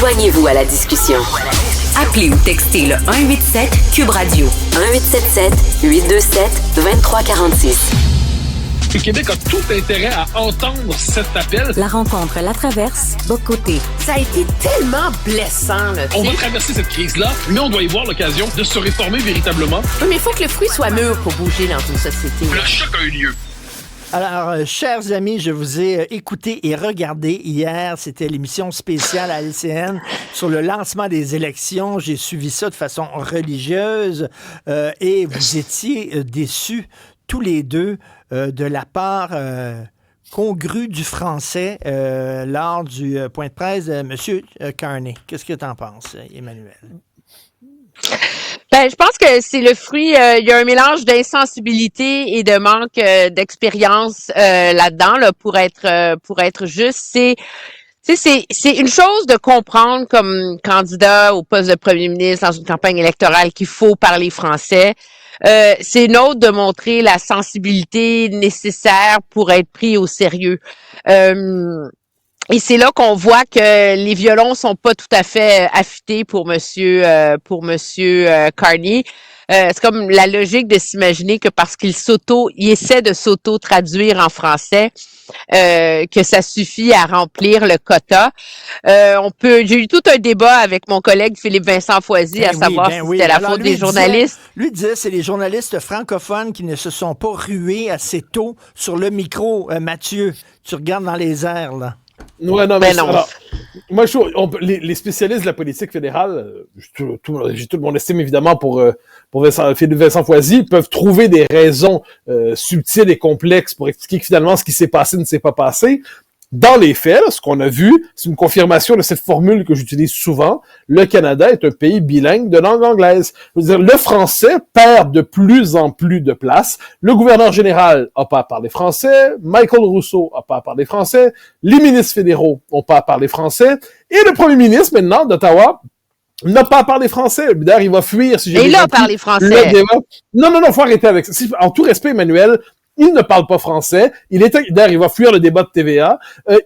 Joignez-vous à la discussion. Appelez ou textez le 187 Cube Radio 1877-827-2346. Le Québec a tout intérêt à entendre cet appel. La rencontre La Traverse, Bock-Côté. Ça a été tellement blessant, là. On va traverser cette crise-là, mais on doit y voir l'occasion de se réformer véritablement. Oui, mais il faut que le fruit soit mûr pour bouger dans une société. Le choc a eu lieu. Alors, chers amis, je vous ai écouté et regardé hier. C'était l'émission spéciale à LCN sur le lancement des élections. J'ai suivi ça de façon religieuse et vous étiez déçus tous les deux de la part congrue du français lors du point de presse de M. Carney. Qu'est-ce que tu en penses, Emmanuel? Ben, je pense que c'est le fruit, il y a un mélange d'insensibilité et de manque d'expérience là-dedans, là, pour être juste. C'est une chose de comprendre comme candidat au poste de premier ministre dans une campagne électorale qu'il faut parler français. C'est une autre de montrer la sensibilité nécessaire pour être pris au sérieux. Et c'est là qu'on voit que les violons sont pas tout à fait affûtés pour monsieur Carney. C'est comme la logique de s'imaginer que parce qu'il essaie de s'auto-traduire en français, que ça suffit à remplir le quota. J'ai eu tout un débat avec mon collègue Philippe Vincent Foisy à savoir si c'était la faute des journalistes. Lui disait, c'est les journalistes francophones qui ne se sont pas rués assez tôt sur le micro, Mathieu. Tu regardes dans les airs, là. Ouais, non, mais non. Alors, moi, les spécialistes de la politique fédérale, j'ai tout mon estime évidemment pour Philippe Vincent Foisy, peuvent trouver des raisons subtiles et complexes pour expliquer que finalement ce qui s'est passé ne s'est pas passé. Dans les faits, là, ce qu'on a vu, c'est une confirmation de cette formule que j'utilise souvent. Le Canada est un pays bilingue de langue anglaise. Je veux dire, le français perd de plus en plus de place. Le gouverneur général n'a pas à parler français. Michael Rousseau n'a pas à parler français. Les ministres fédéraux n'ont pas à parler français. Et le premier ministre, maintenant, d'Ottawa, n'a pas à parler français. D'ailleurs, il va fuir, si j'ai bien compris. Et là, parler français. Non, faut arrêter avec ça. En tout respect, Emmanuel, il ne parle pas français. D'ailleurs, il va fuir le débat de TVA.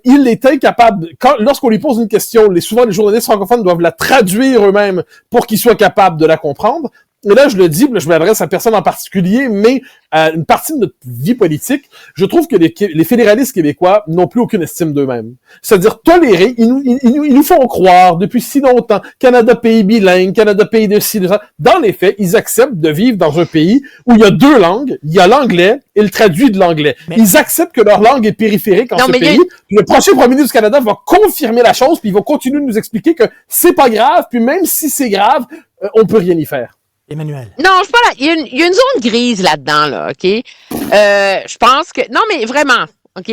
Il est incapable. Lorsqu'on lui pose une question, souvent les journalistes francophones doivent la traduire eux-mêmes pour qu'ils soient capables de la comprendre. Et là, je le dis, je m'adresse à personne en particulier, mais à une partie de notre vie politique, je trouve que les fédéralistes québécois n'ont plus aucune estime d'eux-mêmes. C'est-à-dire tolérer, ils nous font croire depuis si longtemps, Canada pays bilingue, Canada pays de ci, de ça. Dans les faits, ils acceptent de vivre dans un pays où il y a deux langues, il y a l'anglais et le traduit de l'anglais. Ils acceptent que leur langue est périphérique en ce pays. Le prochain premier ministre du Canada va confirmer la chose, puis il va continuer de nous expliquer que c'est pas grave, puis même si c'est grave, on peut rien y faire. Emmanuel. Non, je pas là. Il y a une zone grise là-dedans, là, OK? Je pense que. Non, mais vraiment, OK?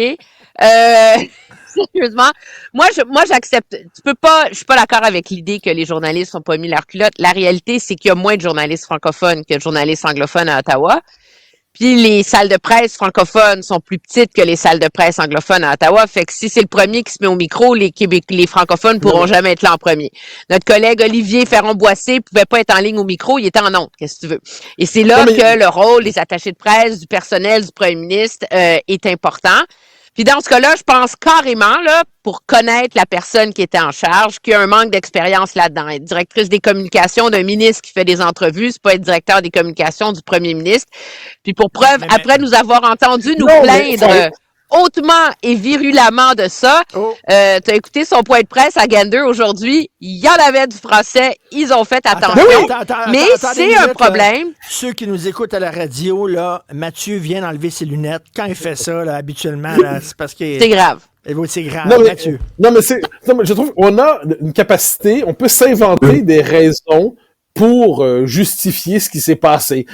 Sérieusement, moi j'accepte. Je suis pas d'accord avec l'idée que les journalistes sont pas mis leur culotte. La réalité, c'est qu'il y a moins de journalistes francophones que de journalistes anglophones à Ottawa. Puis les salles de presse francophones sont plus petites que les salles de presse anglophones à Ottawa. Fait que si c'est le premier qui se met au micro, les francophones pourront jamais être là en premier. Notre collègue Olivier Ferron-Boissé pouvait pas être en ligne au micro, il était en ondes, qu'est-ce que tu veux. Et c'est là que le rôle des attachés de presse, du personnel, du premier ministre est important. Puis dans ce cas-là, je pense carrément, là, pour connaître la personne qui était en charge, qu'il y a un manque d'expérience là-dedans. Être directrice des communications d'un ministre qui fait des entrevues, c'est pas être directeur des communications du premier ministre. Puis pour preuve, après nous avoir entendu nous plaindre hautement et virulemment de ça, t'as écouté son point de presse à Gander aujourd'hui, il y en avait du français, ils ont fait attention. Mais c'est un problème. Ceux qui nous écoutent à la radio, là, Mathieu vient d'enlever ses lunettes. Quand il fait ça, là, habituellement, là, c'est parce que... C'est grave. C'est grave, Mathieu. Non, mais je trouve qu'on a une capacité, on peut s'inventer des raisons pour justifier ce qui s'est passé.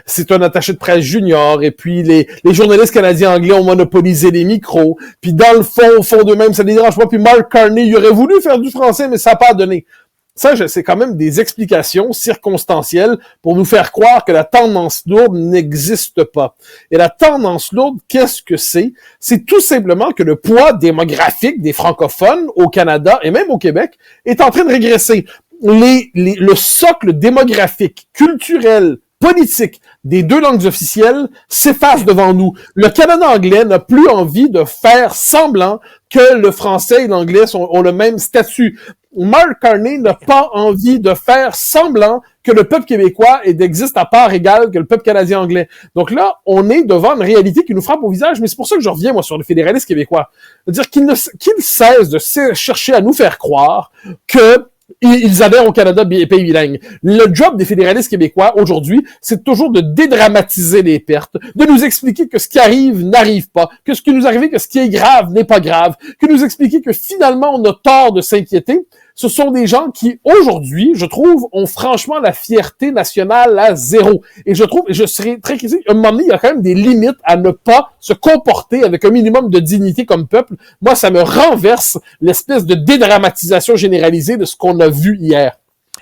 C'est un attaché de presse junior, et puis les journalistes canadiens anglais ont monopolisé les micros, puis dans le fond, au fond d'eux-mêmes, ça les dérange pas, puis Mark Carney, il aurait voulu faire du français, mais ça n'a pas donné. Ça, c'est quand même des explications circonstancielles pour nous faire croire que la tendance lourde n'existe pas. Et la tendance lourde, qu'est-ce que c'est? C'est tout simplement que le poids démographique des francophones au Canada et même au Québec est en train de régresser. Le socle démographique, culturel, politique des deux langues officielles s'efface devant nous. Le Canada anglais n'a plus envie de faire semblant que le français et l'anglais ont le même statut. Mark Carney n'a pas envie de faire semblant que le peuple québécois existe à part égale que le peuple canadien-anglais. Donc là, on est devant une réalité qui nous frappe au visage, mais c'est pour ça que je reviens, moi, sur le fédéralisme québécois. C'est-à-dire qu'il cesse de chercher à nous faire croire que ils adhèrent au Canada pays bilingue. Le job des fédéralistes québécois aujourd'hui, c'est toujours de dédramatiser les pertes, de nous expliquer que ce qui arrive n'arrive pas, que ce qui nous arrive, que ce qui est grave n'est pas grave, que nous expliquer que finalement on a tort de s'inquiéter. Ce sont des gens qui, aujourd'hui, je trouve, ont franchement la fierté nationale à zéro. Et je trouve, et je serais très critique, à un moment donné, il y a quand même des limites à ne pas se comporter avec un minimum de dignité comme peuple. Moi, ça me renverse l'espèce de dédramatisation généralisée de ce qu'on a vu hier.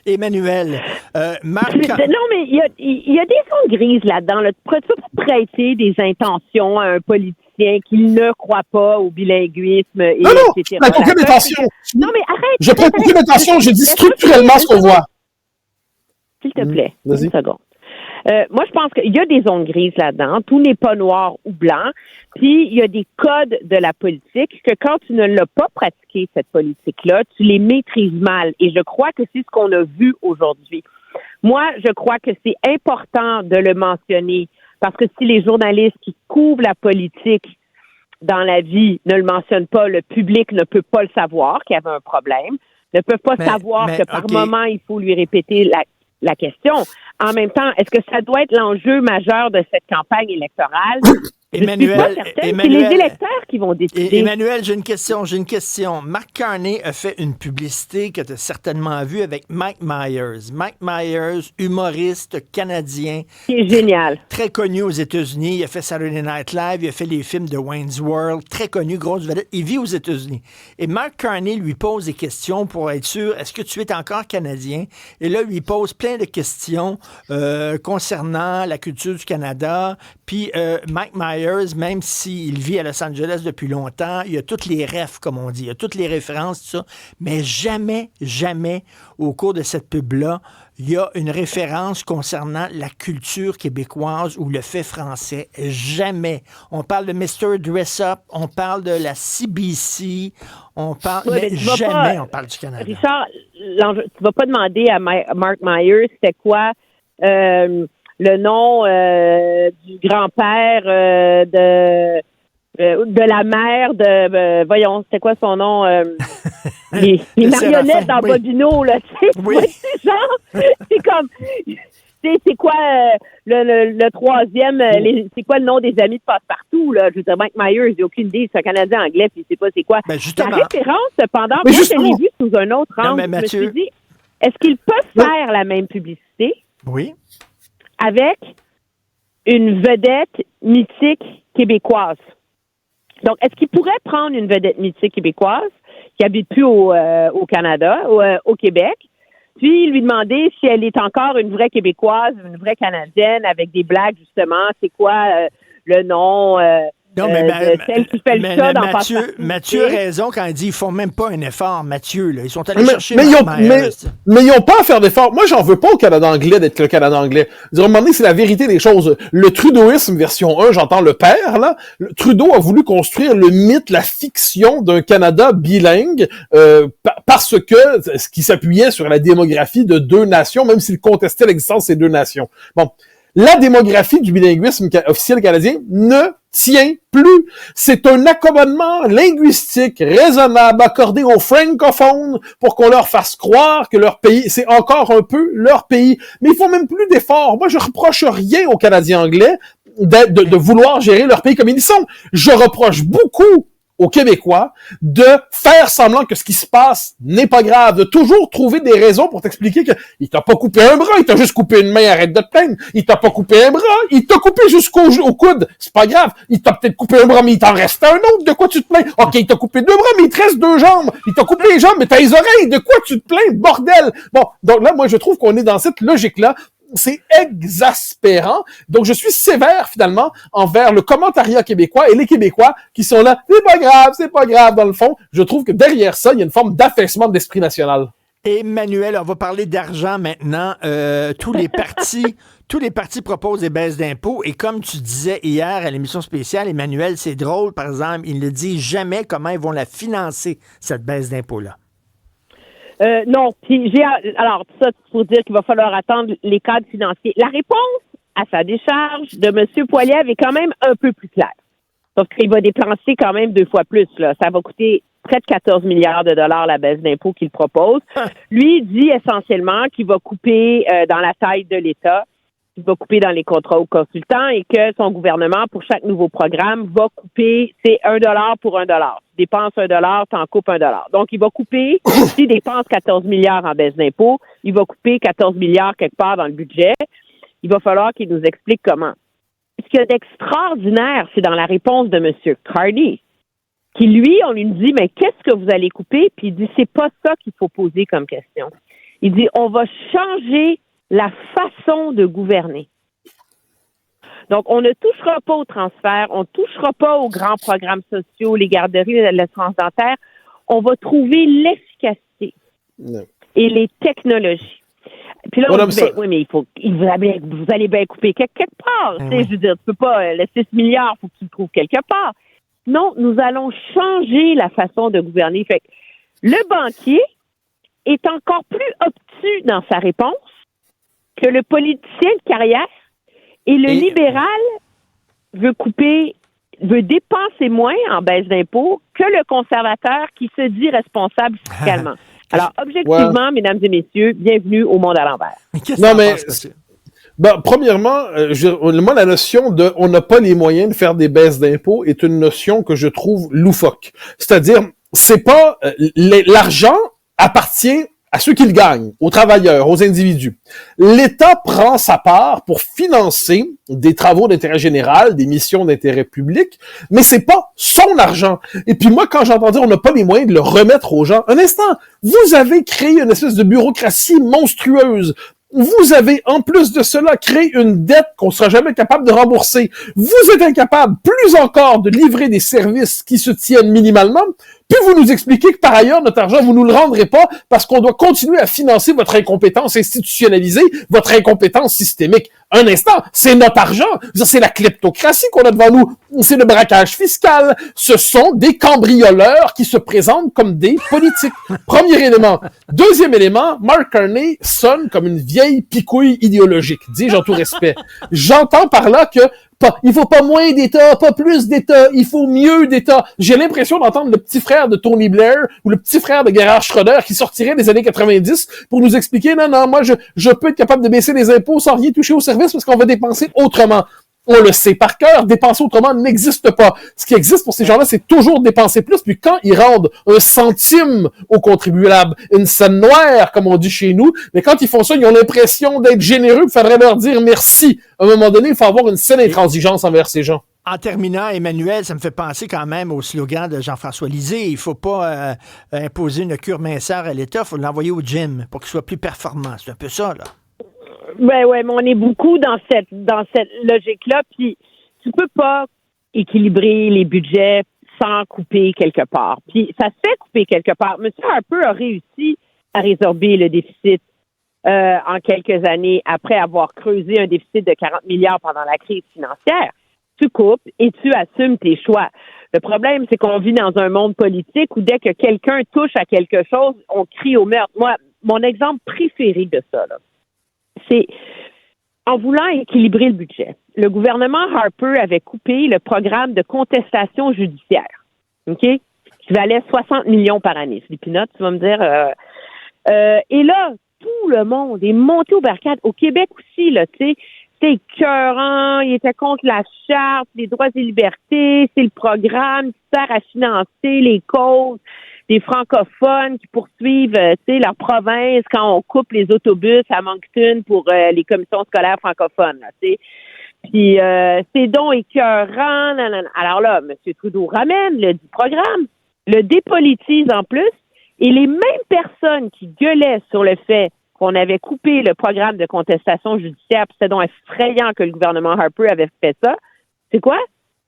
Emmanuel, Marc... Non, mais il y a des zones grises là-dedans. Là. Tu peux prêter des intentions à un politicien qui ne croit pas au bilinguisme, et non, etc. Non, aucune intention. Non, mais arrête. Je prête aucune intention, j'ai dit structurellement ce qu'on voit. S'il te plaît, Vas-y. une seconde. Moi, je pense qu'il y a des zones grises là-dedans. Tout n'est pas noir ou blanc. Puis, il y a des codes de la politique que quand tu ne l'as pas pratiqué, cette politique-là, tu les maîtrises mal. Et je crois que c'est ce qu'on a vu aujourd'hui. Moi, je crois que c'est important de le mentionner parce que si les journalistes qui couvrent la politique dans la vie ne le mentionnent pas, le public ne peut pas le savoir qu'il y avait un problème, ne peut pas savoir que par moment, il faut lui répéter la question. En même temps, est-ce que ça doit être l'enjeu majeur de cette campagne électorale? Emmanuel, je suis pas certaine. C'est les électeurs qui vont décider. Emmanuel, j'ai une question. Mark Carney a fait une publicité que tu as certainement vue avec Mike Myers. Mike Myers, humoriste canadien. Qui est génial. Très connu aux États-Unis. Il a fait Saturday Night Live, il a fait les films de Wayne's World. Très connu, grosse vedette. Il vit aux États-Unis. Et Mark Carney lui pose des questions pour être sûr, est-ce que tu es encore Canadien? Et là, lui pose plein de questions concernant la culture du Canada. Puis Mike Myers, même s'il vit à Los Angeles depuis longtemps, il y a toutes les refs, comme on dit, il y a toutes les références, tout ça, mais jamais, au cours de cette pub-là, il y a une référence concernant la culture québécoise ou le fait français. Jamais. On parle de Mr. Dress-Up, on parle de la CBC, on parle... mais jamais on parle du Canada. Richard, tu vas pas demander à Mark Myers c'était quoi... le nom du grand-père de la mère de voyons, c'était quoi son nom les marionnettes dans Bobino, là, tu sais. Oui. C'est genre, c'est comme c'est quoi le troisième, c'est quoi le nom des amis de Passe-Partout, là? Je veux dire, Mike Myers, j'ai aucune idée, c'est un Canadien anglais, puis il sait pas c'est quoi. Ben justement. La référence, cependant, moi, je l'ai vu sous un autre angle. Je me suis dit, est-ce qu'ils peuvent faire la même publicité? Oui. Avec une vedette mythique québécoise. Donc, est-ce qu'il pourrait prendre une vedette mythique québécoise qui habite plus au Canada, au Québec, puis lui demander si elle est encore une vraie Québécoise, une vraie Canadienne, avec des blagues, justement, c'est quoi le nom non, mais celle qui fait le chat dans Passe-Partout. Mathieu a raison quand il dit qu'ils font même pas un effort, Mathieu. Là. Ils sont allés chercher mais ils n'ont pas à faire d'efforts. Moi, j'en veux pas au Canada anglais d'être le Canada anglais. À un moment donné, c'est la vérité des choses. Le Trudeauisme version 1, j'entends le père, là. Trudeau a voulu construire le mythe, la fiction d'un Canada bilingue parce que ce qui s'appuyait sur la démographie de deux nations, même s'il contestait l'existence de ces deux nations. Bon. La démographie du bilinguisme officiel canadien ne tient plus. C'est un accommodement linguistique raisonnable accordé aux francophones pour qu'on leur fasse croire que leur pays, c'est encore un peu leur pays. Mais ils font même plus d'efforts. Moi, je reproche rien aux Canadiens anglais de vouloir gérer leur pays comme ils sont. Je reproche beaucoup aux Québécois de faire semblant que ce qui se passe n'est pas grave, de toujours trouver des raisons pour t'expliquer que il t'a pas coupé un bras, il t'a juste coupé une main, arrête de te plaindre. Il t'a pas coupé un bras, il t'a coupé jusqu'au coude, c'est pas grave. Il t'a peut-être coupé un bras, mais il t'en reste un autre, de quoi tu te plains? Ok, il t'a coupé deux bras, mais il te reste deux jambes. Il t'a coupé les jambes, mais t'as les oreilles, de quoi tu te plains? Bordel! Bon, donc là, moi, je trouve qu'on est dans cette logique-là. C'est exaspérant. Donc, je suis sévère, finalement, envers le commentariat québécois et les Québécois qui sont là. C'est pas grave, dans le fond. Je trouve que derrière ça, il y a une forme d'affaissement de l'esprit national. Emmanuel, on va parler d'argent maintenant. Tous les partis proposent des baisses d'impôts. Et comme tu disais hier à l'émission spéciale, Emmanuel, c'est drôle, par exemple, ils ne disent jamais comment ils vont la financer, cette baisse d'impôts-là. Non. Puis alors, ça, pour dire qu'il va falloir attendre les cadres financiers. La réponse à sa décharge de M. Poilievre est quand même un peu plus claire. Sauf qu'il va dépenser quand même 2 fois plus, là. Ça va coûter près de 14 milliards de dollars la baisse d'impôts qu'il propose. Lui, il dit essentiellement qu'il va couper dans la taille de l'État, qu'il va couper dans les contrats aux consultants et que son gouvernement, pour chaque nouveau programme, va couper, c'est $1 pour $1. Tu dépenses $1, t'en coupes $1. Donc, il va couper, s'il dépense 14 milliards en baisse d'impôts, il va couper 14 milliards quelque part dans le budget. Il va falloir qu'il nous explique comment. Ce qu'il y a d'extraordinaire, c'est dans la réponse de M. Carney, qui, lui, on lui dit, mais qu'est-ce que vous allez couper? Puis il dit, c'est pas ça qu'il faut poser comme question. Il dit, on va changer la façon de gouverner. Donc, on ne touchera pas aux transferts, on ne touchera pas aux grands programmes sociaux, les garderies, l'assurance dentaire. On va trouver l'efficacité et les technologies. Puis là, on dit, oui, mais vous allez bien couper quelque part. Tu sais, je veux dire, tu peux pas, les 6 milliards, il faut que tu le trouves quelque part. Non, nous allons changer la façon de gouverner. Fait que le banquier est encore plus obtus dans sa réponse que le politicien de carrière et le libéral veut dépenser moins en baisse d'impôts que le conservateur qui se dit responsable fiscalement. Alors, objectivement, mesdames et messieurs, bienvenue au monde à l'envers. Non, mais premièrement, moi, la notion de on n'a pas les moyens de faire des baisses d'impôts est une notion que je trouve loufoque. C'est-à-dire, c'est pas l'argent appartient à ceux qui le gagnent, aux travailleurs, aux individus. L'État prend sa part pour financer des travaux d'intérêt général, des missions d'intérêt public, mais c'est pas son argent. Et puis moi, quand j'entends dire on n'a pas les moyens de le remettre aux gens, un instant, vous avez créé une espèce de bureaucratie monstrueuse. Vous avez, en plus de cela, créé une dette qu'on sera jamais capable de rembourser. Vous êtes incapable, plus encore, de livrer des services qui se tiennent minimalement. Puis vous nous expliquez que, par ailleurs, notre argent, vous nous le rendrez pas parce qu'on doit continuer à financer votre incompétence institutionnalisée, votre incompétence systémique. Un instant, c'est notre argent. C'est la kleptocratie qu'on a devant nous. C'est le braquage fiscal. Ce sont des cambrioleurs qui se présentent comme des politiques. Premier élément. Deuxième élément, Mark Carney sonne comme une vieille picouille idéologique. Dis-je en tout respect. J'entends par là que il faut pas moins d'État, pas plus d'État, il faut mieux d'État. J'ai l'impression d'entendre le petit frère de Tony Blair ou le petit frère de Gerhard Schröder qui sortirait des années 90 pour nous expliquer, non, moi, je peux être capable de baisser les impôts sans rien toucher au service parce qu'on va dépenser autrement. On le sait par cœur, dépenser autrement n'existe pas. Ce qui existe pour ces gens-là, c'est toujours dépenser plus, puis quand ils rendent un centime aux contribuables, une scène noire, comme on dit chez nous, mais quand ils font ça, ils ont l'impression d'être généreux, il faudrait leur dire merci. À un moment donné, il faut avoir une saine intransigeance envers ces gens. En terminant, Emmanuel, ça me fait penser quand même au slogan de Jean-François Lisée. Il ne faut pas imposer une cure minceur à l'État, il faut l'envoyer au gym pour qu'il soit plus performant. C'est un peu ça, là. Ouais, mais on est beaucoup dans cette logique-là. Puis tu peux pas équilibrer les budgets sans couper quelque part. Puis ça se fait couper quelque part. M. Harper a réussi à résorber le déficit en quelques années après avoir creusé un déficit de 40 milliards pendant la crise financière. Tu coupes et tu assumes tes choix. Le problème, c'est qu'on vit dans un monde politique où dès que quelqu'un touche à quelque chose, on crie au meurtre. Moi, mon exemple préféré de ça, là, c'est en voulant équilibrer le budget. Le gouvernement Harper avait coupé le programme de contestation judiciaire, OK? Qui valait 60 millions par année. C'est des peanuts, tu vas me dire. Et là, tout le monde est monté au barricades. Au Québec aussi, là, tu sais, c'était écœurant, il était contre la charte, les droits et libertés, c'est le programme qui sert à financer les causes des francophones qui poursuivent, leur province quand on coupe les autobus à Moncton pour les commissions scolaires francophones, là, tu sais. Puis c'est donc écœurant. Alors là, M. Trudeau ramène le dit programme, le dépolitise en plus, et les mêmes personnes qui gueulaient sur le fait qu'on avait coupé le programme de contestation judiciaire, puis c'était donc effrayant que le gouvernement Harper avait fait ça, c'est quoi?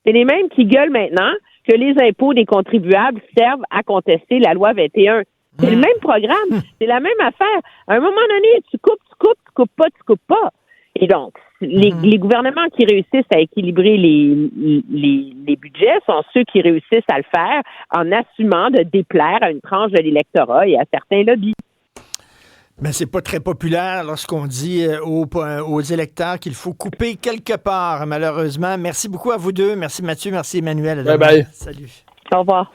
C'est les mêmes qui gueulent maintenant que les impôts des contribuables servent à contester la loi 21. C'est le même programme, c'est la même affaire. À un moment donné, tu coupes pas. Et donc, les gouvernements qui réussissent à équilibrer les budgets sont ceux qui réussissent à le faire en assumant de déplaire à une tranche de l'électorat et à certains lobbies. Mais c'est pas très populaire lorsqu'on dit aux électeurs qu'il faut couper quelque part, malheureusement. Merci beaucoup à vous deux. Merci Mathieu, merci Emmanuel. Bye bye. Salut. Au revoir.